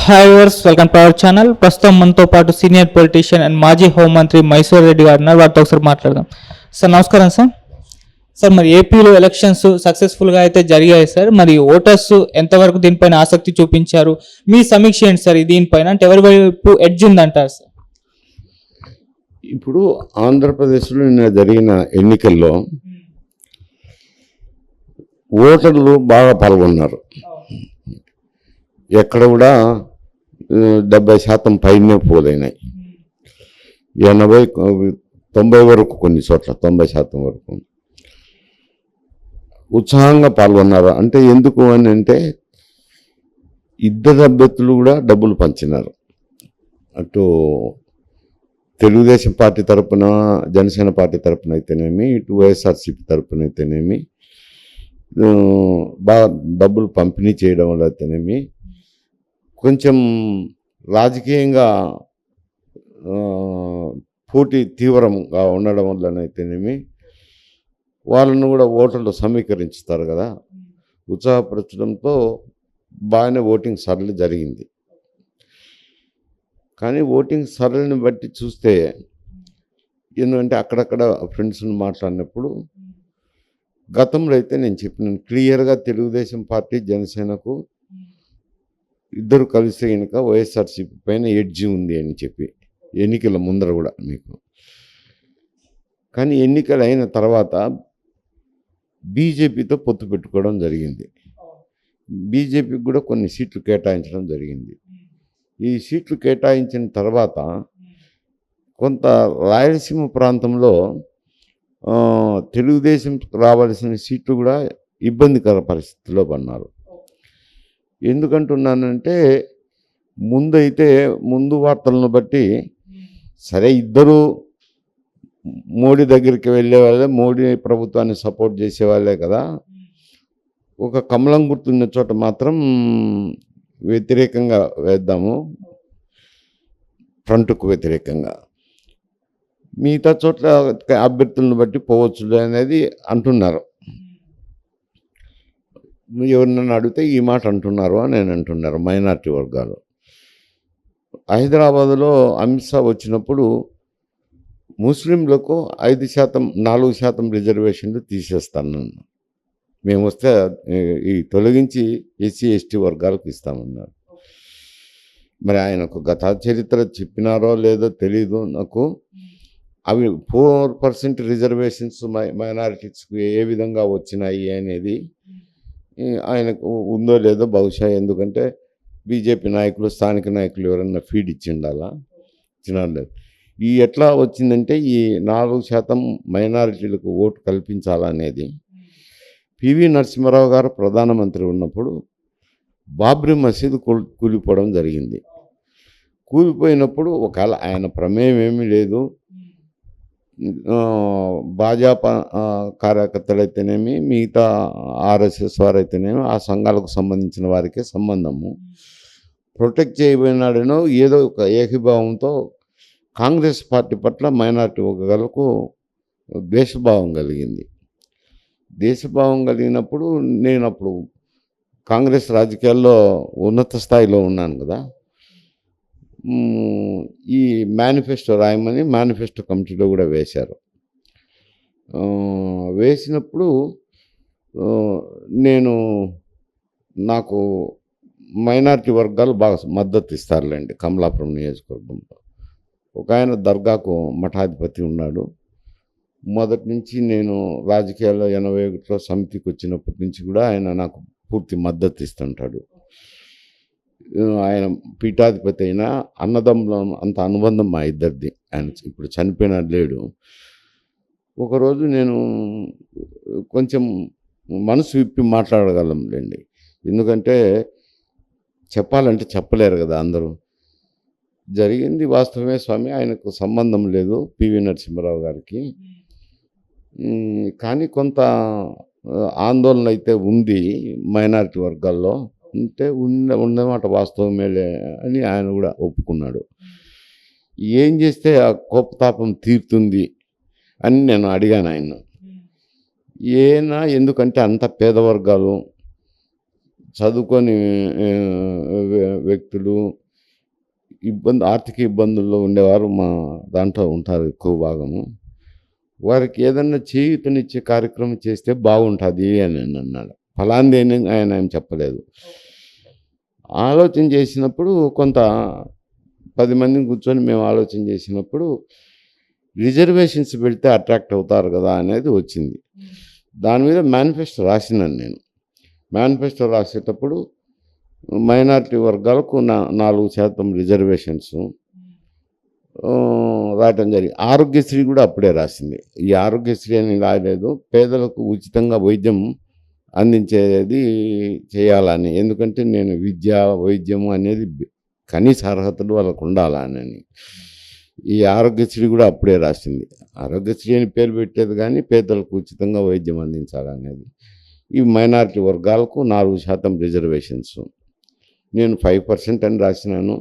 Hi వర్స్ welcome to our channel. ప్రస్తుతం మనతో పాటు సీనియర్ పొలిటీషియన్ అండ్ మాజీ హోంమంత్రి మైసూర్ రెడ్డి గారు ఉన్నారు. వారితో ఒకసారి మాట్లాడదాం. సార్ నమస్కారం సార్. సార్ మరి ఏపీలో ఎలక్షన్స్ సక్సెస్ఫుల్గా అయితే జరిగాయి సార్. మరి ఓటర్స్ ఎంతవరకు దీనిపైన ఆసక్తి చూపించారు? మీ సమీక్ష ఏంటి సార్ దీనిపైన? అంటే ఎవరి వైపు ఎడ్జ్ ఉందంటారు సార్? ఇప్పుడు ఆంధ్రప్రదేశ్లో నిన్న జరిగిన ఎన్నికల్లో ఓటర్లు బాగా పాల్గొన్నారు. ఎక్కడ కూడా 70% పైనే పోలైనాయి. 80-90 వరకు, కొన్ని చోట్ల 90% వరకు ఉత్సాహంగా పాల్గొన్నారు. అంటే ఎందుకు అని అంటే ఇద్దరు అభ్యర్థులు కూడా డబ్బులు పంచినారు. అటు తెలుగుదేశం పార్టీ తరపున, జనసేన పార్టీ తరపున అయితేనేమి, ఇటు వైఎస్ఆర్సీపీ తరపున అయితేనేమి బాగా డబ్బులు పంపిణీ చేయడం వల్ల అయితేనేమి కొంచెం రాజకీయంగా పోటీ తీవ్రంగా ఉండడం వల్లనైతేనేమి వాళ్ళను కూడా ఓటర్లు సమీకరించుతారు కదా, ఉత్సాహపరచడంతో బాగానే ఓటింగ్ సరళి జరిగింది. కానీ ఓటింగ్ సరళిని బట్టి చూస్తే ఎందుకంటే అక్కడక్కడ ఫ్రెండ్స్ని మాట్లాడినప్పుడు గతంలో అయితే నేను చెప్పినాను క్లియర్గా తెలుగుదేశం పార్టీ జనసేనకు ఇద్దరు కలిసి కనుక వైఎస్ఆర్సీపీ పైన ఎడ్జి ఉంది అని చెప్పి ఎన్నికల ముందర కూడా మీకు. కానీ ఎన్నికలు అయిన తర్వాత బీజేపీతో పొత్తు పెట్టుకోవడం జరిగింది. బీజేపీకి కూడా కొన్ని సీట్లు కేటాయించడం జరిగింది. ఈ సీట్లు కేటాయించిన తర్వాత కొంత రాయలసీమ ప్రాంతంలో తెలుగుదేశం రావాల్సిన సీట్లు కూడా ఇబ్బందికర పరిస్థితిలో పడినారు. ఎందుకంటున్నానంటే ముందు వార్తలను బట్టి సరే ఇద్దరు మోడీ దగ్గరికి వెళ్ళే వాళ్ళే, మోడీ ప్రభుత్వాన్ని సపోర్ట్ చేసేవాళ్ళే కదా. ఒక కమలం గుర్తున్న చోట మాత్రం వ్యతిరేకంగా వేద్దాము, ఫ్రంట్కు వ్యతిరేకంగా, మిగతా చోట్ల అభ్యర్థులను బట్టి పోవచ్చు అనేది అంటున్నారు. ఎవరినైనా అడిగితే ఈ మాట అంటున్నారు అని నేను అంటున్నారు మైనార్టీ వర్గాలు. హైదరాబాదులో అమిత్ షా వచ్చినప్పుడు ముస్లింలకు 5%, 4% రిజర్వేషన్లు తీసేస్తాను, మేము వస్తే ఈ తొలగించి ఎస్సీ ఎస్టీ వర్గాలకు ఇస్తామన్నారు. మరి ఆయనకు గత చరిత్ర చెప్పినారో లేదో తెలీదు నాకు. అవి 4% రిజర్వేషన్స్ మైనారిటీస్కి ఏ విధంగా వచ్చినాయి అనేది ఆయనకు ఉందో లేదో బహుశా. ఎందుకంటే బీజేపీ నాయకులు, స్థానిక నాయకులు ఎవరన్నా ఫీడ్ ఇచ్చిండాలా, ఇచ్చినారు. ఈ ఎట్లా వచ్చిందంటే ఈ 4% మైనారిటీలకు ఓటు కల్పించాలనేది పివి నరసింహారావు గారు ప్రధానమంత్రి ఉన్నప్పుడు బాబ్రీ మసీదు కూలిపోవడం జరిగింది. కూలిపోయినప్పుడు ఒకవేళ ఆయన ప్రమేయం ఏమీ లేదు, భాజపా కార్యకర్తలు అయితేనేమి, మిగతా ఆర్ఎస్ఎస్ వారు అయితేనేమి, ఆ సంఘాలకు సంబంధించిన వారికే సంబంధము, ప్రొటెక్ట్ చేయబోయినాడేనో ఏదో ఒక ఏకీభావంతో కాంగ్రెస్ పార్టీ పట్ల మైనార్టీ వర్గాలకు ద్వేషభావం కలిగింది. దేశభావం కలిగినప్పుడు నేను అప్పుడు కాంగ్రెస్ రాజకీయాల్లో ఉన్నత స్థాయిలో ఉన్నాను కదా, ఈ మేనిఫెస్టో రాయమని మేనిఫెస్టో కమిటీలో కూడా వేశారు. వేసినప్పుడు నాకు మైనారిటీ వర్గాలు బాగా మద్దతు ఇస్తారులేండి. కమలాపురం నియోజకవర్గంలో ఒక ఆయన దర్గాకు మఠాధిపతి ఉన్నాడు. మొదటి నుంచి నేను రాజకీయాల్లో 81లో సమితికి వచ్చినప్పటి నుంచి కూడా ఆయన నాకు పూర్తి మద్దతు ఇస్తుంటాడు. ఆయన పీఠాధిపతి అయినా అన్నదమ్ముల అంత అనుబంధం మా ఇద్దరిది. ఆయన ఇప్పుడు చనిపోయినాడు లేడు. ఒకరోజు నేను కొంచెం మనసు విప్పి మాట్లాడగలంలేండి. ఎందుకంటే చెప్పాలంటే చెప్పలేరు కదా అందరూ. జరిగింది వాస్తవమే స్వామి, ఆయనకు సంబంధం లేదు పివి నరసింహారావు గారికి. కానీ కొంత ఆందోళన అయితే ఉంది మైనారిటీ వర్గాల్లో. అంటే ఉన్నమాట వాస్తవమేలే అని ఆయన కూడా ఒప్పుకున్నాడు. ఏం చేస్తే ఆ కోపతాపం తీరుతుంది అని నేను అడిగాను ఆయన. ఎందుకంటే అంత పేద వర్గాలు, చదువుకొని వ్యక్తులు ఆర్థిక ఇబ్బందుల్లో ఉండేవారు మా దాంట్లో ఉంటారు ఎక్కువ భాగము. వారికి ఏదన్నా చేయూతనిచ్చే కార్యక్రమం చేస్తే బాగుంటుంది అని అన్నాడు. ఫలాంది అని ఆయన ఏం చెప్పలేదు. ఆలోచన చేసినప్పుడు కొంత 10 మందిని కూర్చొని మేము ఆలోచన చేసినప్పుడు రిజర్వేషన్స్ పెడితే అట్రాక్ట్ అవుతారు కదా అనేది వచ్చింది. దాని మీద మేనిఫెస్టో రాసినాను నేను. మేనిఫెస్టో రాసేటప్పుడు మైనారిటీ వర్గాలకు 4% రిజర్వేషన్స్ రాయటం జరిగింది. ఆరోగ్యశ్రీ కూడా అప్పుడే రాసింది. ఈ ఆరోగ్యశ్రీ అని రాయలేదు, పేదలకు ఉచితంగా వైద్యం అందించేది చేయాలని. ఎందుకంటే నేను విద్య వైద్యము అనేది కనీస అర్హతలు వాళ్ళకు ఉండాలని. ఈ ఆరోగ్యశ్రీ కూడా అప్పుడే రాసింది. ఆరోగ్యశ్రీ అని పేరు పెట్టేది కానీ పేదలకు ఉచితంగా వైద్యం అందించాలనేది. ఈ మైనారిటీ వర్గాలకు 4% రిజర్వేషన్స్. నేను 5% అని రాసినాను.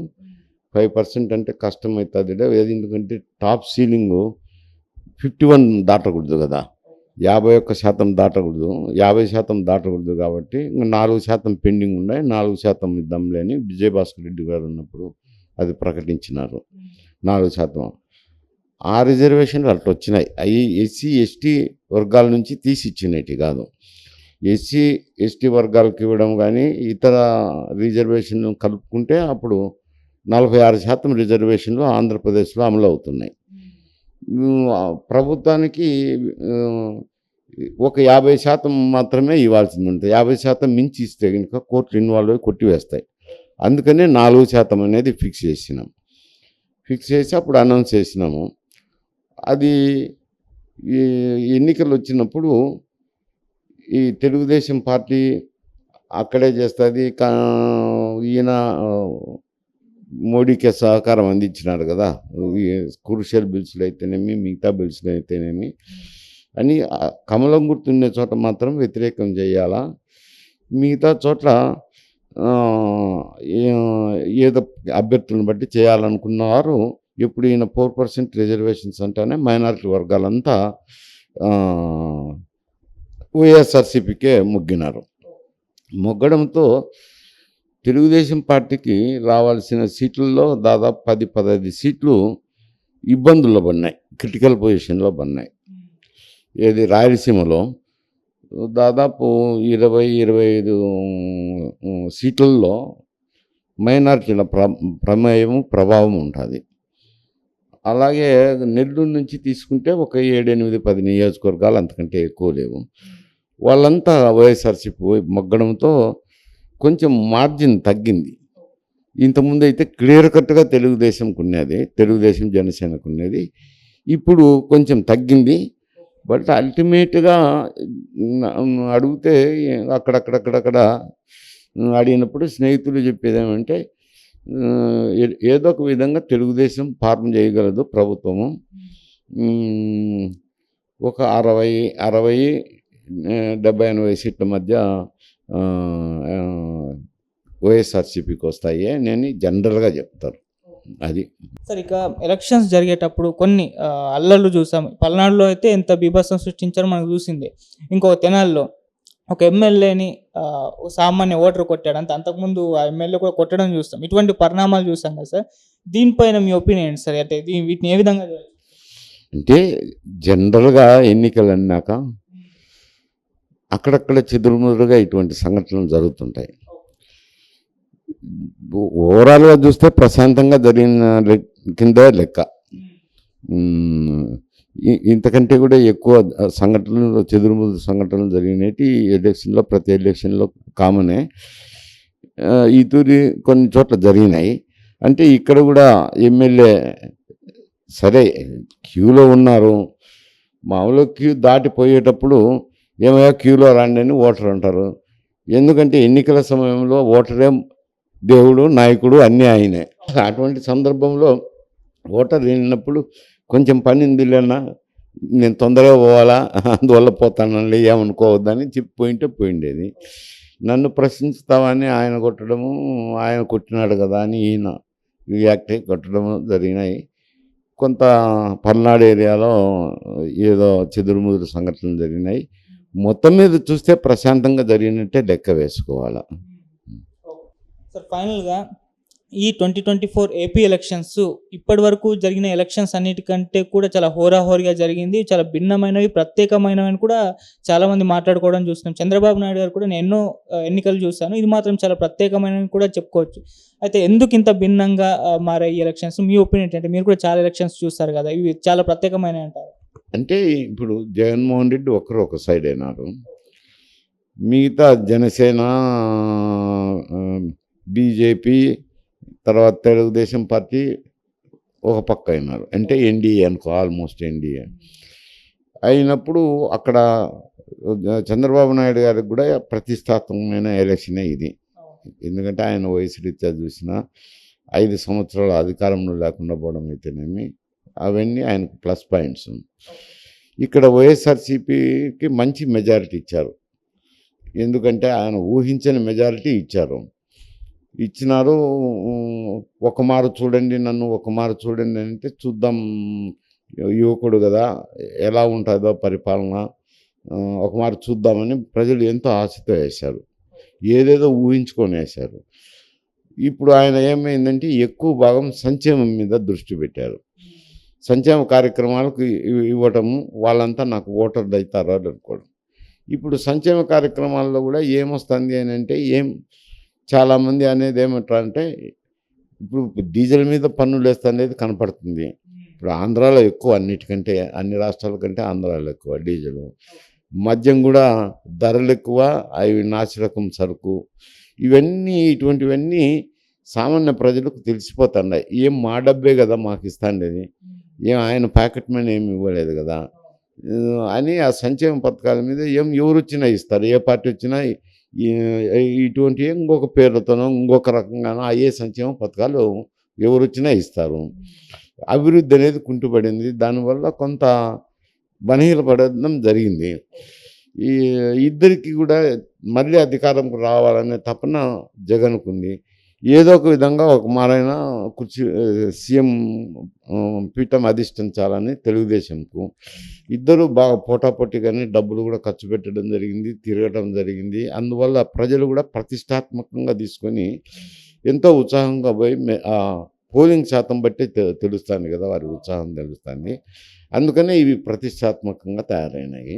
5% అంటే కష్టమవుతుంది. ఎందుకంటే టాప్ సీలింగు 51 దాటకూడదు కదా, 51% దాటకూడదు, 50% దాటకూడదు. కాబట్టి 4% పెండింగ్ ఉన్నాయి. 4% ఇద్దాంలే అని విజయభాస్కర్ రెడ్డి గారు ఉన్నప్పుడు అది ప్రకటించినారు. 4%. ఆ రిజర్వేషన్లు అట్లా వచ్చినాయి. అవి ఎస్సీ ఎస్టీ వర్గాల నుంచి తీసి ఇచ్చినట్టు కాదు. ఎస్సీ ఎస్టీ వర్గాలకు ఇవ్వడం కానీ ఇతర రిజర్వేషన్లు కలుపుకుంటే అప్పుడు 46% రిజర్వేషన్లు ఆంధ్రప్రదేశ్లో అమలు అవుతున్నాయి. ప్రభుత్వానికి ఒక 50% మాత్రమే ఇవ్వాల్సింది ఉంటుంది. 50% మించి ఇస్తే కనుక కోర్టులు ఇన్వాల్వ్ అయ్యి కొట్టివేస్తాయి. అందుకనే 4% అనేది ఫిక్స్ చేసినాం. ఫిక్స్ చేసి అప్పుడు అనౌన్స్ చేసినాము. అది ఈ ఎన్నికలు వచ్చినప్పుడు ఈ తెలుగుదేశం పార్టీ అక్కడే చేస్తుంది. ఈయన మోడీకి సహకారం అందించినాడు కదా, క్రూషియల్ బిల్స్లో అయితేనేమి మిగతా బిల్స్లో అయితేనేమి అని కమలం గుర్తున్న చోట మాత్రం వ్యతిరేకం చేయాలా, మిగతా చోట్ల ఏదో అభ్యర్థులను బట్టి చేయాలనుకున్నవారు ఇప్పుడు ఈయన 4% రిజర్వేషన్స్ అంటేనే మైనారిటీ వర్గాలంతా వైఎస్ఆర్సీపీకే మొగ్గినారు. మొగ్గడంతో తెలుగుదేశం పార్టీకి రావాల్సిన సీట్లలో దాదాపు 10-15 సీట్లు ఇబ్బందుల్లో పడినాయి, క్రిటికల్ పొజిషన్లో పడినాయి. ఏది రాయలసీమలో దాదాపు 20-25 సీట్లలో మైనారిటీల ప్రమేయం ప్రభావం ఉంటుంది. అలాగే నెల్లూరు నుంచి తీసుకుంటే ఒక 7-8-10 నియోజకవర్గాలు, అంతకంటే ఎక్కువ లేవు. వాళ్ళంతా వైఎస్ఆర్సీపీ మొగ్గడంతో కొంచెం మార్జిన్ తగ్గింది. ఇంతకుముందు అయితే క్లియర్ కట్గా తెలుగుదేశంకు ఉన్నది, తెలుగుదేశం జనసేనకు ఉన్నది. ఇప్పుడు కొంచెం తగ్గింది. బట్ అల్టిమేట్గా అడిగితే అక్కడక్కడ అడిగినప్పుడు స్నేహితులు చెప్పేది ఏమంటే ఏదో ఒక విధంగా తెలుగుదేశం ఫార్మ్ చేయగలదు ప్రభుత్వము. ఒక 60-70-80 సీట్ల మధ్య వైఎస్ఆర్సీపీకి వస్తాయి అని జనరల్గా చెప్తారు. అది సార్, ఇక ఎలక్షన్స్ జరిగేటప్పుడు కొన్ని అల్లర్లు చూసాం. పల్నాడులో అయితే ఎంత బీభత్సం సృష్టించారో మనకు చూసింది. ఇంకో తెనాల్లో ఒక ఎమ్మెల్యేని సామాన్య ఓటర్ కొట్టాడు. అంతకుముందు ఆ ఎమ్మెల్యే కూడా కొట్టడం చూస్తాం. ఇటువంటి పరిణామాలు చూసాం కదా సార్. దీనిపైన మీ ఒపీనియన్ ఏంటి సార్? అంటే వీటిని ఏ విధంగా అంటే జనరల్గా ఎన్నికలు అన్నాక అక్కడక్కడ చెదురుముదురుగా ఇటువంటి సంఘటనలు జరుగుతుంటాయి. ఓవరాల్గా చూస్తే ప్రశాంతంగా జరిగిన కింద లెక్క. ఇంతకంటే కూడా ఎక్కువ సంఘటనలు, చెదురుముదురు సంఘటనలు జరిగినవి ఎలక్షన్లో, ప్రతి ఎలక్షన్లో కామనే. ఈ తూరి కొన్ని చోట్ల జరిగినాయి. అంటే ఇక్కడ కూడా ఎమ్మెల్యే సరే క్యూలో ఉన్నారు, మామూలుగా క్యూ దాటిపోయేటప్పుడు ఏమయ్యా క్యూలో రండి అని ఓటర్ అంటారు. ఎందుకంటే ఎన్నికల సమయంలో ఓటరే దేవుడు, నాయకుడు అన్నీ ఆయనే. అటువంటి సందర్భంలో ఓటర్ వెళ్ళినప్పుడు కొంచెం పని ఉందిలేనా, నేను తొందరగా పోవాలా, అందువల్ల పోతానండి, ఏమనుకోవద్దని చెప్పి పోయిండేది. నన్ను ప్రశ్నిస్తామని ఆయన కొట్టడము, ఆయన కొట్టినాడు కదా అని ఈయన రియాక్ట్ అయ్యి కొట్టడము జరిగినాయి. కొంత పల్నాడు ఏరియాలో ఏదో చెదురుముదురు సంఘటనలు జరిగినాయి. మొత్తం మీద చూస్తే ప్రశాంతంగా జరిగినట్టే లెక్క వేసుకోవాలి. సార్, ఫైనల్గా ఈ 2024 ఏపీ ఎలక్షన్స్ ఇప్పటి వరకు జరిగిన ఎలక్షన్స్ అన్నిటికంటే కూడా చాలా హోరాహోరీగా జరిగింది. చాలా భిన్నమైనవి, ప్రత్యేకమైనవని కూడా చాలామంది మాట్లాడుకోవడం చూస్తున్నాం. చంద్రబాబు నాయుడు గారు కూడా నేను ఎన్నో ఎన్నికలు చూశాను. ఇది మాత్రం చాలా ప్రత్యేకమైనవి కూడా చెప్పుకోవచ్చు. అయితే ఎందుకు ఇంత భిన్నంగా మారాయి ఈ ఎలక్షన్స్? మీ ఒపీనియన్ ఏంటంటే మీరు కూడా చాలా ఎలక్షన్స్ చూస్తారు కదా, ఇవి చాలా ప్రత్యేకమైనవి అంటారు? అంటే ఇప్పుడు జగన్మోహన్ రెడ్డి ఒక సైడ్ అయినారు. మిగతా జనసేన, బీజేపీ, తర్వాత తెలుగుదేశం పార్టీ ఒక పక్క అయినారు. అంటే ఎన్డీఏ అనుకో, ఆల్మోస్ట్ ఎన్డీఏ అయినప్పుడు అక్కడ చంద్రబాబు నాయుడు గారికి కూడా ప్రతిష్టాత్మకమైన ఎలక్షనే ఇది. ఎందుకంటే ఆయన వయసు రీత్యా చూసిన 5 సంవత్సరాల అధికారంలో లేకుండా పోవడం అయితేనేమి, అవన్నీ ఆయనకు ప్లస్ పాయింట్స్. ఇక్కడ వైఎస్ఆర్సీపీకి మంచి మెజారిటీ ఇచ్చారు. ఎందుకంటే ఆయన ఊహించని మెజారిటీ ఇచ్చినారు. ఒక మారు చూడండి నన్ను, ఒక మారు చూడండి అంటే చూద్దాం, యువకుడు కదా ఎలా ఉంటుందో పరిపాలన, ఒక మారు చూద్దామని ప్రజలు ఎంతో ఆశతో వేశారు. ఏదేదో ఊహించుకొని వేశారు. ఇప్పుడు ఆయన ఏమైందంటే ఎక్కువ భాగం సంక్షేమం మీద దృష్టి పెట్టారు. సంక్షేమ కార్యక్రమాలకు ఇవ్వటము, వాళ్ళంతా నాకు ఓటర్లు అవుతారు అని అనుకోవడం. ఇప్పుడు సంక్షేమ కార్యక్రమాల్లో కూడా ఏమొస్తుంది అని అంటే చాలామంది అనేది ఏమంటారంటే, ఇప్పుడు డీజిల్ మీద పన్నులు వేస్తనేది కనపడుతుంది. ఇప్పుడు ఆంధ్రాలో ఎక్కువ, అన్నిటికంటే అన్ని రాష్ట్రాల కంటే ఆంధ్రాలో ఎక్కువ డీజిల్. మద్యం కూడా ధరలు ఎక్కువ, అవి నాసిరకం సరుకు. ఇటువంటివన్నీ సామాన్య ప్రజలకు తెలిసిపోతున్నాయి. మా డబ్బే కదా మాకు ఇస్తాండేది, ఆయన ప్యాకెట్ మనీ ఏమి ఇవ్వలేదు కదా అని ఆ సంక్షేమ పథకాల మీద ఎవరు వచ్చినా ఇస్తారు. ఏ పార్టీ వచ్చినా ఇటువంటి ఇంకొక పేర్లతోనో ఇంకొక రకంగానో అయ్యే సంక్షేమ పథకాలు ఎవరు వచ్చినా ఇస్తారు. అభివృద్ధి అనేది కుంటుపడింది. దానివల్ల కొంత బలహీనపడడం జరిగింది. ఇద్దరికి కూడా మళ్ళీ అధికారంకు రావాలనే తపన జగన్కు ఉంది. ఏదో ఒక విధంగా ఒక మారైనా సీఎం పీఠం అధిష్ఠించాలని తెలుగుదేశంకు. ఇద్దరు బాగా పోటాపోటీగానే డబ్బులు కూడా ఖర్చు పెట్టడం జరిగింది, తిరగడం జరిగింది. అందువల్ల ప్రజలు కూడా ప్రతిష్టాత్మకంగా తీసుకొని ఎంతో ఉత్సాహంగా పోయి పోలింగ్ శాతం బట్టి తెలుస్తుంది కదా, వారి ఉత్సాహం తెలుస్తుంది. అందుకనే ఇవి ప్రతిష్టాత్మకంగా తయారైనాయి.